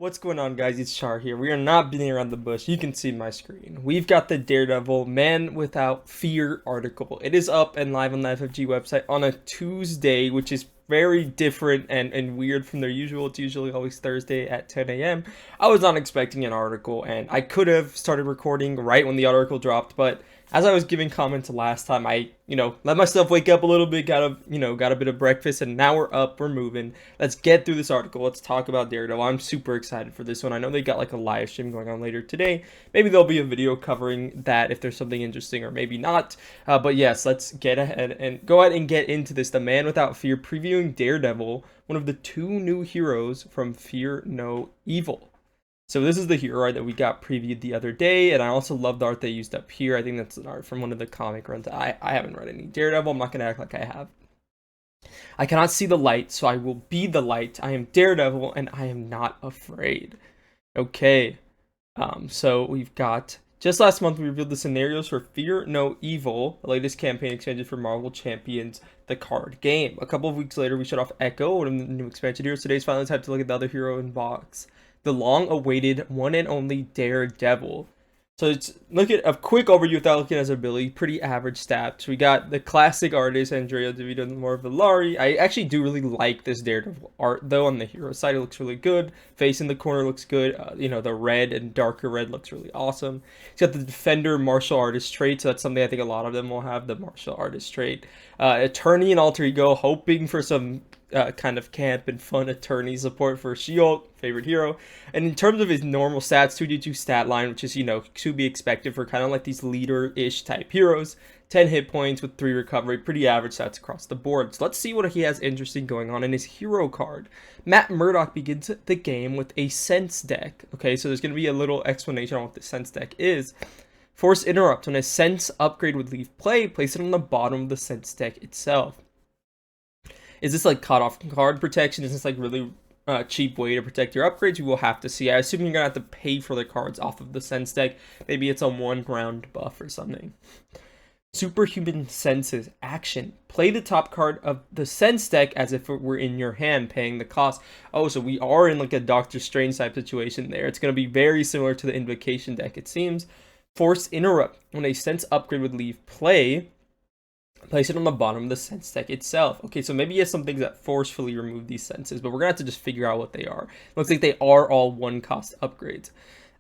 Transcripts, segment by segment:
What's going on, guys? It's Char here. We are not beating around the bush. You can see my screen. We've got the Daredevil Man Without Fear article. It is up and live on the FFG website on a Tuesday, which is very different and weird from their usual. It's usually always Thursday at 10 a.m. I was not expecting an article, and I could have started recording right when the article dropped, but as I was giving comments last time, I, let myself wake up a little bit, got a bit of breakfast, and now we're up, we're moving. Let's get through this article. Let's talk about Daredevil. I'm super excited for this one. I know they got like a live stream going on later today. Maybe there'll be a video covering that if there's something interesting, or maybe not. But yes, let's get ahead and go ahead and get into this. The Man Without Fear previewing Daredevil, one of the two new heroes from Fear No Evil. So this is the hero art that we got previewed the other day, and I also love the art they used up here. I think that's an art from one of the comic runs. I haven't read any Daredevil. I'm not going to act like I have. I cannot see the light, so I will be the light. I am Daredevil, and I am not afraid. Okay, so we've got... Just last month, we revealed the scenarios for Fear No Evil, the latest campaign expansion for Marvel Champions, the card game. A couple of weeks later, we shut off Echo, one of the new expansion heroes. Today's finally time to look at the other hero in box. The long-awaited one and only Daredevil. So let's look at a quick overview without looking at his ability. Pretty average stats. We got the classic artist, Andrea DeVito and Laura Villari. I actually do really like this Daredevil art, though. On the hero side, it looks really good. Face in the corner looks good. The red and darker red looks really awesome. He's got the Defender martial artist trait, so that's something I think a lot of them will have, the martial artist trait. Attorney and alter ego, hoping for some kind of camp and fun attorney support for She-Hulk, favorite hero. And in terms of his normal stats, 2d2 stat line, which is, to be expected for kind of like these leader-ish type heroes. 10 hit points with 3 recovery, pretty average stats across the board. So let's see what he has interesting going on in his hero card. Matt Murdock begins the game with a sense deck. Okay, so there's going to be a little explanation on what the sense deck is. Force interrupt. When a sense upgrade would leave play, place it on the bottom of the sense deck itself. Is this like cut-off card protection? Is this like really cheap way to protect your upgrades? You will have to see. I assume you're going to have to pay for the cards off of the sense deck. Maybe it's a 1-round buff or something. Superhuman Senses. Action. Play the top card of the sense deck as if it were in your hand, paying the cost. Oh, so we are in like a Doctor Strange type situation there. It's going to be very similar to the Invocation deck, it seems. Force Interrupt. When a sense upgrade would leave play, place it on the bottom of the sense deck itself. Okay, so maybe he has some things that forcefully remove these senses, but we're going to have to just figure out what they are. Looks like they are all 1-cost upgrades.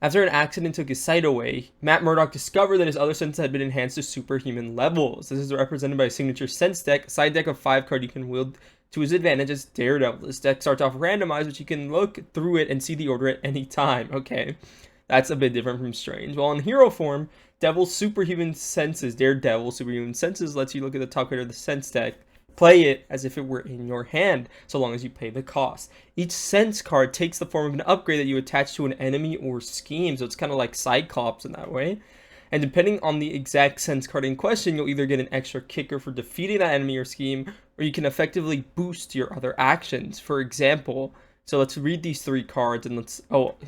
After an accident took his sight away, Matt Murdock discovered that his other senses had been enhanced to superhuman levels. This is represented by a signature sense deck, a side deck of 5 cards you can wield to his advantage as Daredevil. This deck starts off randomized, which you can look through it and see the order at any time. Okay, that's a bit different from Strange. While in hero form, Devil's Superhuman Senses, Daredevil Superhuman Senses, lets you look at the top card of the sense deck, play it as if it were in your hand, so long as you pay the cost. Each sense card takes the form of an upgrade that you attach to an enemy or scheme, so it's kind of like Cyclops in that way. And depending on the exact sense card in question, you'll either get an extra kicker for defeating that enemy or scheme, or you can effectively boost your other actions. For example, so let's read these 3 cards and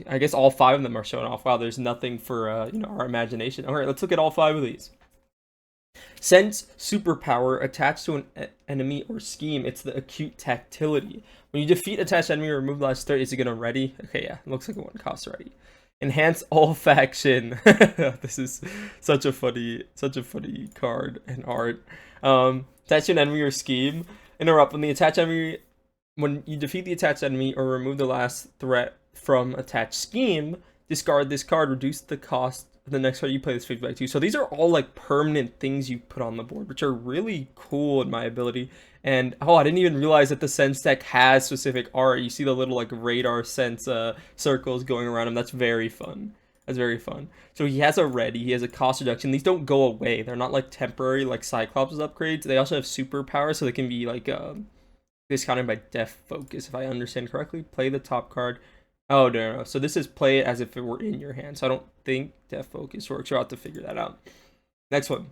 I guess all 5 of them are shown off. Wow, there's nothing for, our imagination. All right, let's look at all 5 of these. Sense superpower attached to an enemy or scheme. It's the acute tactility. When you defeat attached enemy or remove the last threat, is it gonna ready? Okay, yeah, it looks like it 1-cost ready. Enhance olfaction. This is such a funny card and art. Attach to an enemy or scheme. Interrupt when you defeat the attached enemy or remove the last threat from attached scheme, discard this card, reduce the cost of the next card you play this phase by 2. So these are all like permanent things you put on the board, which are really cool in my ability. And I didn't even realize that the sense deck has specific art. You see the little like radar sense circles going around him. That's very fun. That's very fun. So he has a ready, he has a cost reduction. These don't go away. They're not like temporary like Cyclops' upgrades. They also have superpowers, so they can be like discounted by def focus, if I understand correctly. Play the top card. Oh, no. So this is play it as if it were in your hand. So I don't think def focus works. You'll have to figure that out. Next one.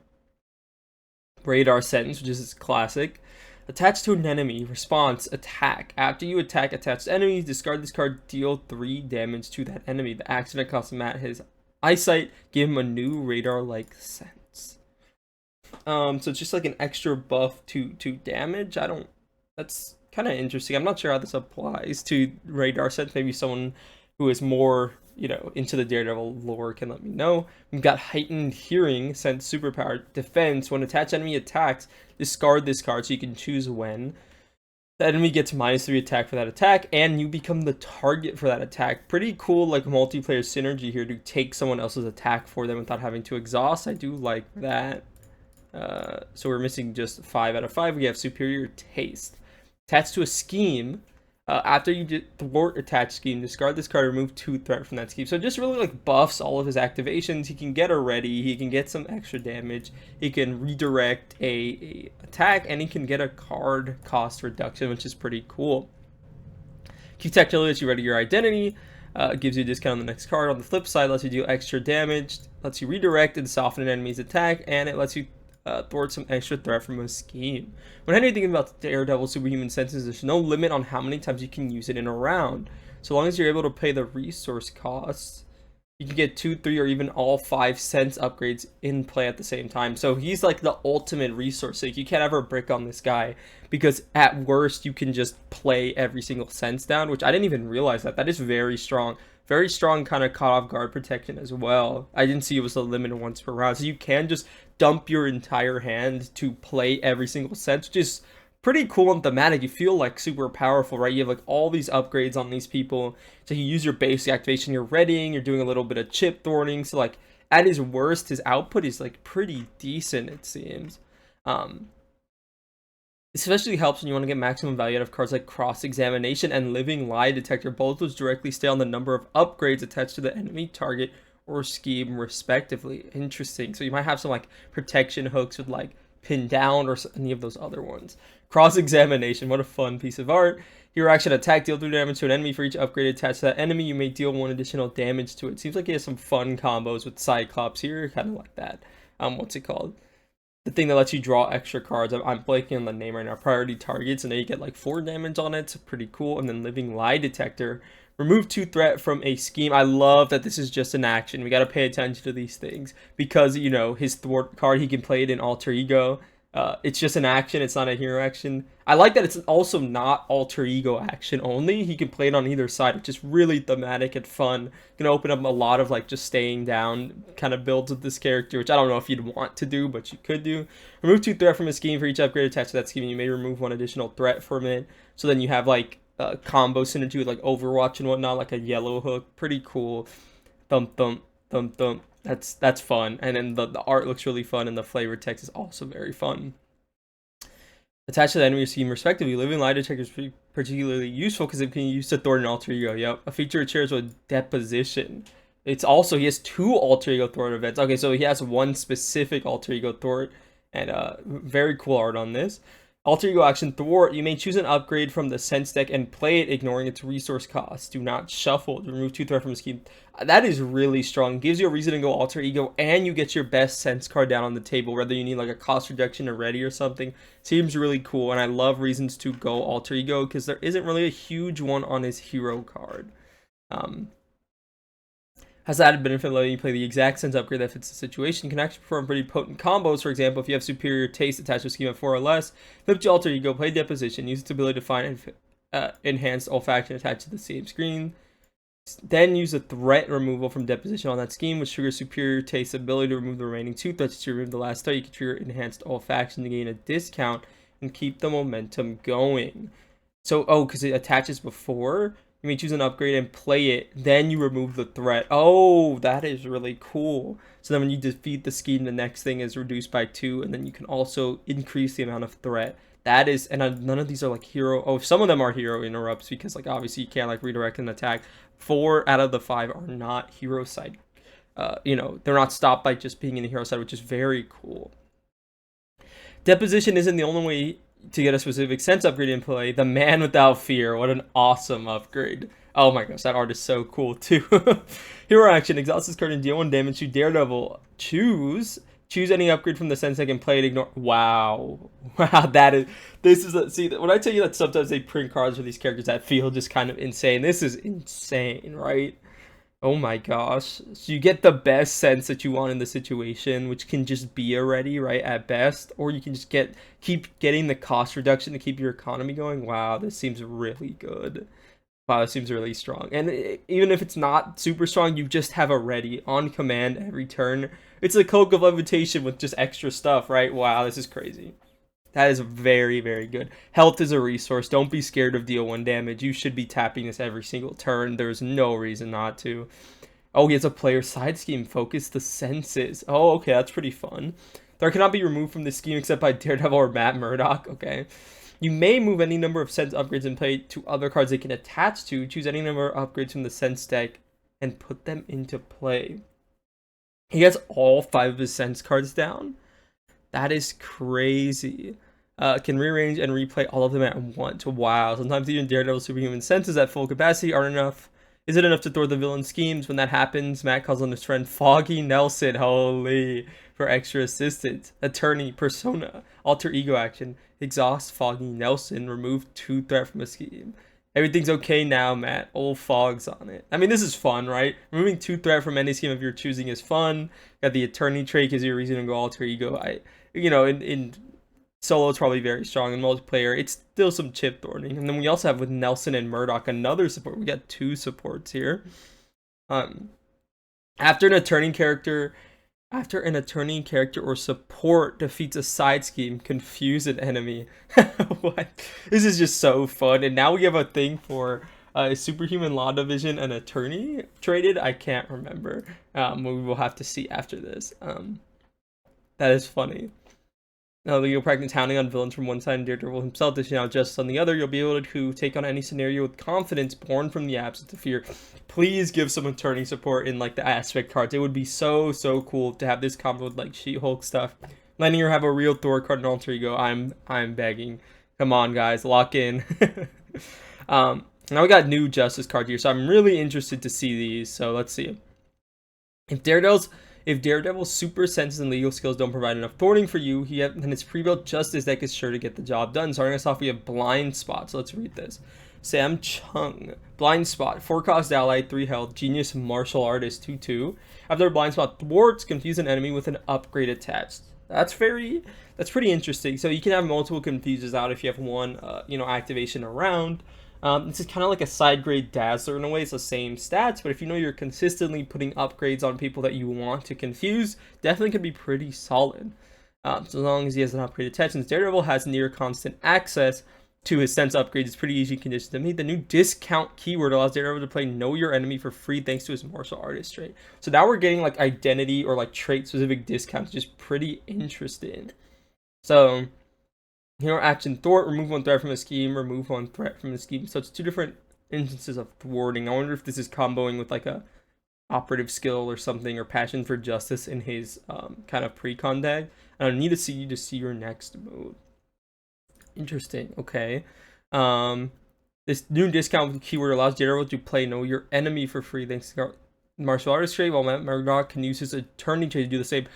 Radar Sentence, which is classic. Attached to an enemy. Response. Attack. After you attack attached enemies, discard this card. Deal 3 damage to that enemy. The accident costs Matt his eyesight. Give him a new radar-like sense. So it's just like an extra buff to damage. That's kind of interesting. I'm not sure how this applies to radar sense. Maybe someone who is more, into the Daredevil lore can let me know. We've got heightened hearing, sense superpower, defense. When attached enemy attacks, discard this card so you can choose when. The enemy gets -3 attack for that attack, and you become the target for that attack. Pretty cool, like, multiplayer synergy here to take someone else's attack for them without having to exhaust. I do like that. So we're missing just 5 out of 5. We have superior taste. Attached to a scheme. After you get thwart attached scheme, discard this card, remove 2 threat from that scheme. So just really like buffs all of his activations. He can get a ready, he can get some extra damage, he can redirect a attack, and he can get a card cost reduction, which is pretty cool. Keep tech lets you ready your identity, gives you a discount on the next card. On the flip side, lets you do extra damage, lets you redirect and soften an enemy's attack, and it lets you thwart some extra threat from a scheme. When anything about the Daredevil superhuman senses, there's no limit on how many times you can use it in a round. So long as you're able to pay the resource costs, you can get 2, 3, or even all 5 sense upgrades in play at the same time. So he's like the ultimate resource sink. You can't ever brick on this guy, because at worst you can just play every single sense down, which I didn't even realize that. That is very strong. Very strong kind of caught off guard protection as well. I didn't see it was a limit once per round. So you can just dump your entire hand to play every single sense, which is pretty cool and thematic. You feel like super powerful, right? You have like all these upgrades on these people. So you use your basic activation, you're readying, you're doing a little bit of chip thwarting. So like at his worst, his output is like pretty decent, it seems. Especially helps when you want to get maximum value out of cards like Cross-Examination and Living Lie Detector. Both those directly stay on the number of upgrades attached to the enemy target or scheme respectively. Interesting. So you might have some like protection hooks with like Pin Down or any of those other ones. Cross-Examination, what a fun piece of art. Hero action attack, deal 3 damage to an enemy. For each upgrade attached to that enemy, you may deal 1 additional damage to it. Seems like he has some fun combos with Cyclops here, kind of like that. What's it called? The thing that lets you draw extra cards. I'm blanking on the name right now. Priority targets, and then you get like 4 damage on it. It's pretty cool. And then Living Lie Detector. Remove 2 threat from a scheme. I love that this is just an action. We got to pay attention to these things because, his thwart card, he can play it in Alter Ego. It's just an action. It's not a hero action. I like that it's also not Alter Ego action only. He can play it on either side, which is really thematic and fun. Gonna open up a lot of like just staying down kind of builds with this character, which I don't know if you'd want to do, but you could do. Remove 2 threat from a scheme. For each upgrade attached to that scheme, you may remove 1 additional threat from it. So then you have like combo synergy with like Overwatch and whatnot, like a yellow hook. Pretty cool. Thump thump thump thump. That's fun. And then the art looks really fun, and the flavor text is also very fun. Attached to the enemy scheme respectively. Living Lie Detector is particularly useful because it can be used to thwart an Alter Ego. Yep. A feature it shares with Deposition. It's also, he has 2 Alter Ego thwart events. Okay, so he has 1 specific Alter Ego thwart, and very cool art on this. Alter Ego action thwart. You may choose an upgrade from the sense deck and play it, ignoring its resource costs. Do not shuffle. Remove 2 threat from a scheme. That is really strong. Gives you a reason to go Alter Ego, and you get your best sense card down on the table, whether you need like a cost reduction or ready or something. Seems really cool, and I love reasons to go Alter Ego because there isn't really a huge one on his hero card. Has added benefit of letting you play the exact sense upgrade that fits the situation. Can actually perform pretty potent combos. For example, if you have superior taste attached to a scheme of 4 or less, flip to Alter Ego, play Deposition, use its ability to find enhanced olfaction attached to the same screen. Then use a threat removal from Deposition on that scheme, which triggers superior taste ability to remove the remaining 2 threats. To remove the last threat, you can trigger enhanced olfaction to gain a discount and keep the momentum going. So, because it attaches before, you may choose an upgrade and play it, then you remove the threat. Oh, that is really cool. So then when you defeat the scheme, the next thing is reduced by 2, and then you can also increase the amount of threat. That is, and none of these are like hero. Oh, some of them are hero interrupts because like obviously you can't like redirect an attack. 4 out of the 5 are not hero side. They're not stopped by just being in the hero side, which is very cool. Deposition isn't the only way to get a specific sense upgrade in play. The Man Without Fear, what an awesome upgrade. Oh my gosh, that art is so cool too. Hero action, exhaust this card and deal 1 damage to Daredevil. Choose any upgrade from the sense I can play it, ignore. Wow, see, when I tell you that sometimes they print cards for these characters that feel just kind of insane, this is insane, right? Oh my gosh. So you get the best sense that you want in the situation, which can just be a ready, right, at best. Or you can just keep getting the cost reduction to keep your economy going. Wow, this seems really good. Wow, that seems really strong. And even if it's not super strong, you just have a ready on command every turn. It's a cloak of levitation with just extra stuff, right? Wow, this is crazy. That is very, very good. Health is a resource. Don't be scared of deal 1 damage. You should be tapping this every single turn. There's no reason not to. Oh, he has a player side scheme. Focus the senses. Oh, okay, that's pretty fun. There cannot be removed from this scheme except by Daredevil or Matt Murdock. Okay. You may move any number of sense upgrades in play to other cards they can attach to. Choose any number of upgrades from the sense deck and put them into play. He has all 5 of his sense cards down. That is crazy. Can rearrange and replay all of them at once. Wow. Sometimes even Daredevil's superhuman senses at full capacity aren't enough. Is it enough to thwart the villain schemes? When that happens, Matt calls on his friend Foggy Nelson, holy, for extra assistance. Attorney, persona, alter ego action, exhaust Foggy Nelson, remove 2 threat from a scheme. Everything's okay now, Matt. Old Fog's on it. I mean, this is fun, right? Removing 2 threat from any scheme of your choosing is fun. Got the attorney trait gives you a reason to go alter ego. In solo, it's probably very strong. In multiplayer, it's still some chip thorning. And then we also have with Nelson and Murdoch another support. We got 2 supports here. After an attorney character or support defeats a side scheme, confuse an enemy. What? This is just so fun. And now we have a thing for superhuman law division and attorney traded. I can't remember. We will have to see after this. That is funny. Now, you'll practice hounding on villains from one side and Daredevil himself dishing out justice on the other. You'll be able to take on any scenario with confidence born from the absence of fear. Please give some attorney support in like the aspect cards. It would be so cool to have this combo with like She-Hulk stuff. Letting her have a real Thor card and alter ego. I'm begging. Come on, guys, lock in. Now we got new justice cards here, so I'm really interested to see these. So let's see. If Daredevil's super senses and legal skills don't provide enough thwarting for you, then his pre-built justice deck is sure to get the job done. Starting us off, we have Blind Spot. So let's read this. Sam Chung. Blind Spot. 4-cost ally, 3 health. Genius martial artist, 2/2. After Blind Spot thwarts, confuse an enemy with an upgrade attached. That's pretty interesting. So you can have multiple confuses out if you have one, activation around. This is kind of like a side grade Dazzler in a way. It's the same stats, but if you know you're consistently putting upgrades on people that you want to confuse, definitely could be pretty solid. So as long as he has an upgrade attached, since Daredevil has near constant access to his sense upgrades, it's pretty easy condition to meet. The new discount keyword allows Daredevil to play Know Your Enemy for free thanks to his martial artist trait. So now we're getting like identity or like trait specific discounts, just pretty interesting. So hero action thwart, remove 1 threat from a scheme, remove 1 threat from a scheme. So it's 2 different instances of thwarting. I wonder if this is comboing with like a operative skill or something, or passion for justice in his kind of pre-con deck. I don't need to see you to see your next move. Interesting. Okay. This new discount keyword allows Daredevil to play Know Your Enemy for free thanks to martial artist trait, while Matt Murdock can use his attorney trait to do the same.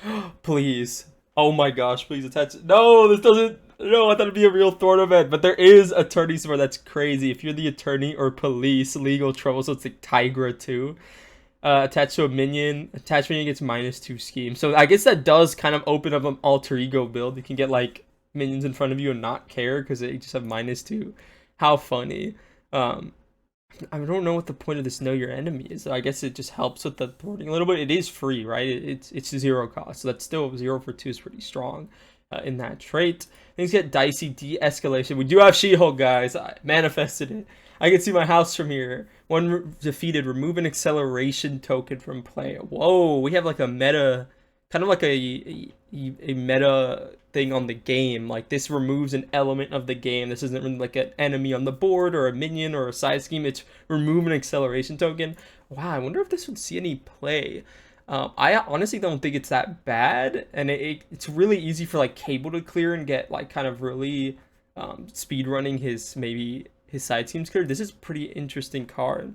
Please. Oh my gosh, please attach. No, this doesn't. No, I thought it'd be a real thwart event, but there is attorney support. That's crazy. If you're the attorney or police, legal trouble, so it's like Tigra too. Attached to a minion. Attached minion gets -2 scheme. So I guess that does kind of open up an alter ego build. You can get like minions in front of you and not care because they just have -2. How funny. I don't know what the point of this Know Your Enemy is. I guess it just helps with the thwarting a little bit. It is free, right? It's 0 cost, so that's still 0 for 2 is pretty strong in that trait. Things get dicey. De-escalation. We do have She-Hulk, guys. I manifested it. I can see my house from here. When defeated, remove an acceleration token from play. Whoa, we have like a meta, kind of like a meta thing on the game. Like this removes an element of the game. This isn't really like an enemy on the board or a minion or a side scheme. It's remove an acceleration token. Wow, I wonder if this would see any play. I honestly don't think it's that bad, and it's really easy for like Cable to clear and get like kind of really speed running his side schemes clear. This is a pretty interesting card.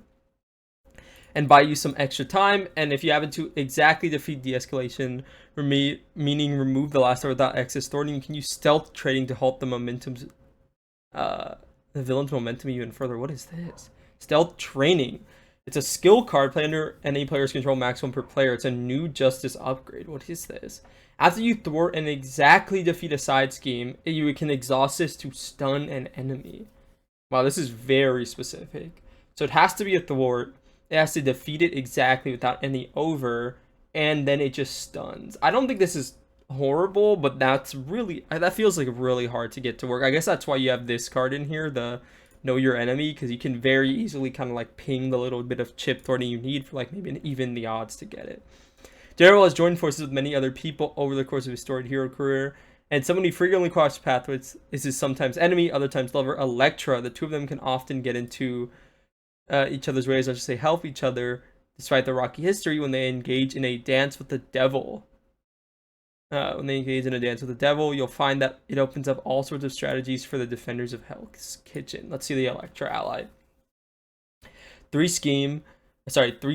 And buy you some extra time, and if you happen to exactly defeat de-escalation, meaning remove the last threat without excess thwarting, you can use stealth trading to halt the villain's momentum even further. What is this? Stealth training. It's a skill card. Play under any player's control, maximum per player. It's a new justice upgrade. What is this? After you thwart and exactly defeat a side scheme, you can exhaust this to stun an enemy. Wow, this is very specific. So it has to be a thwart. It has to defeat it exactly without any over, and then it just stuns. I don't think this is horrible, but that feels like really hard to get to work. I guess that's why you have this card in here, the know your enemy, because you can very easily kind of like ping the little bit of chip thwarting you need for like maybe even the odds to get it. Daredevil has joined forces with many other people over the course of his storied hero career, and someone he frequently crosses paths with is his sometimes enemy, other times lover, Elektra. The two of them can often get into each other's ways, I should say, help each other despite their rocky history when they engage in a dance with the devil. When they engage in a dance with the devil, you'll find that it opens up all sorts of strategies for the defenders of Hell's Kitchen. Let's see the Elektra ally. 3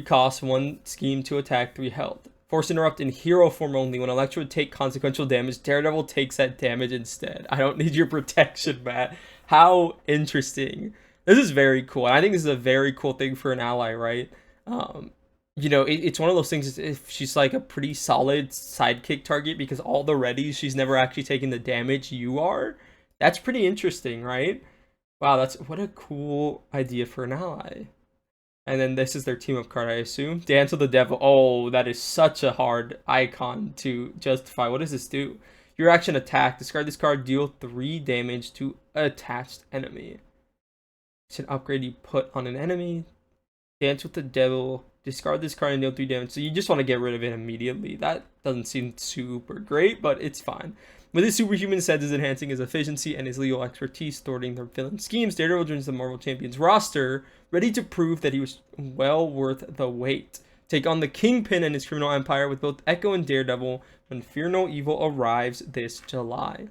cost, 1 scheme to attack, 3 health. Force interrupt in hero form only. When Elektra would take consequential damage, Daredevil takes that damage instead. I don't need your protection, Matt. How interesting. This is very cool. I think this is a very cool thing for an ally, right? It's one of those things, if she's like a pretty solid sidekick target because all the readies, she's never actually taking the damage you are. That's pretty interesting, right? Wow, what a cool idea for an ally. And then this is their team up card, I assume. Dance with the Devil. Oh, that is such a hard icon to justify. What does this do? Your action attack. Discard this card. Deal 3 damage to attached enemy. It's an upgrade you put on an enemy. Dance with the Devil. Discard this card and deal 3 damage. So you just want to get rid of it immediately. That doesn't seem super great, but it's fine. With his superhuman senses enhancing his efficiency and his legal expertise thwarting their villain schemes, Daredevil joins the Marvel Champions roster, ready to prove that he was well worth the wait. Take on the Kingpin and his criminal empire with both Echo and Daredevil when Fear No Evil arrives this July.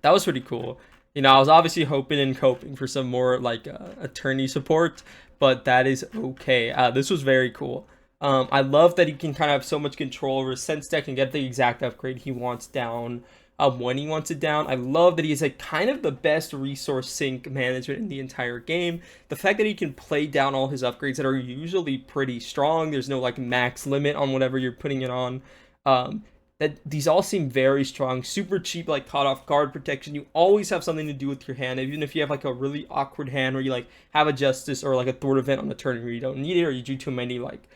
That was pretty cool. I was obviously hoping and coping for some more like attorney support, but that is okay. This was very cool. I love that he can kind of have so much control over his sense deck and get the exact upgrade he wants down when he wants it down. I love that he is like kind of the best resource sink management in the entire game. The fact that he can play down all his upgrades that are usually pretty strong. There's no like max limit on whatever you're putting it on. That these all seem very strong, super cheap, like caught off guard protection. You always have something to do with your hand, even if you have like a really awkward hand where you like have a justice or like a thwart event on the turn where you don't need it, or you do too many like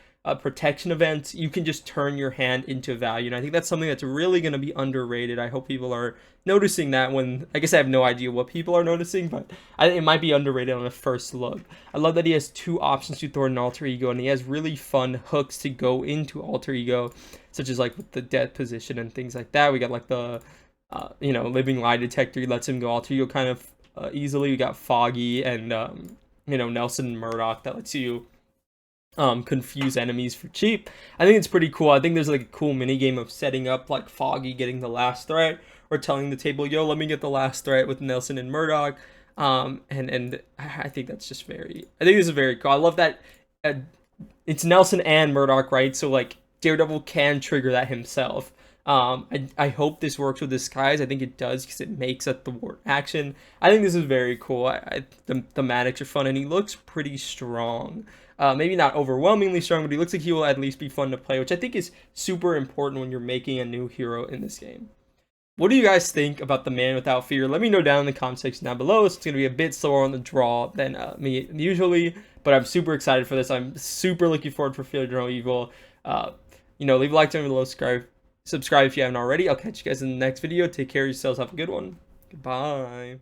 protection events, you can just turn your hand into value. And I think that's something that's really going to be underrated. I hope people are noticing that I guess I have no idea what people are noticing, but it might be underrated on a first look. I love that he has 2 options to thwart an alter ego, and he has really fun hooks to go into alter ego, such as like with the death position and things like that. We got like the, living lie detector. He lets him go alter ego kind of easily. We got Foggy and, Nelson and Murdoch that lets you confuse enemies for cheap. I think it's pretty cool. I think there's like a cool mini game of setting up like Foggy getting the last threat, or telling the table, yo, let me get the last threat with Nelson and Murdoch. And I think that's just I think this is very cool. I love that it's Nelson and Murdoch, right? So like Daredevil can trigger that himself. I hope this works with Disguise. I think it does because it makes a thwart action. I think this is very cool. The thematics are fun, and he looks pretty strong. Maybe not overwhelmingly strong, but he looks like he will at least be fun to play, which I think is super important when you're making a new hero in this game. What do you guys think about the Man Without Fear? Let me know down in the comment section down below. It's going to be a bit slower on the draw than me usually, but I'm super excited for this. I'm super looking forward for Fear No Evil. Leave a like down below, subscribe if you haven't already. I'll catch you guys in the next video. Take care of yourselves. Have a good one. Goodbye.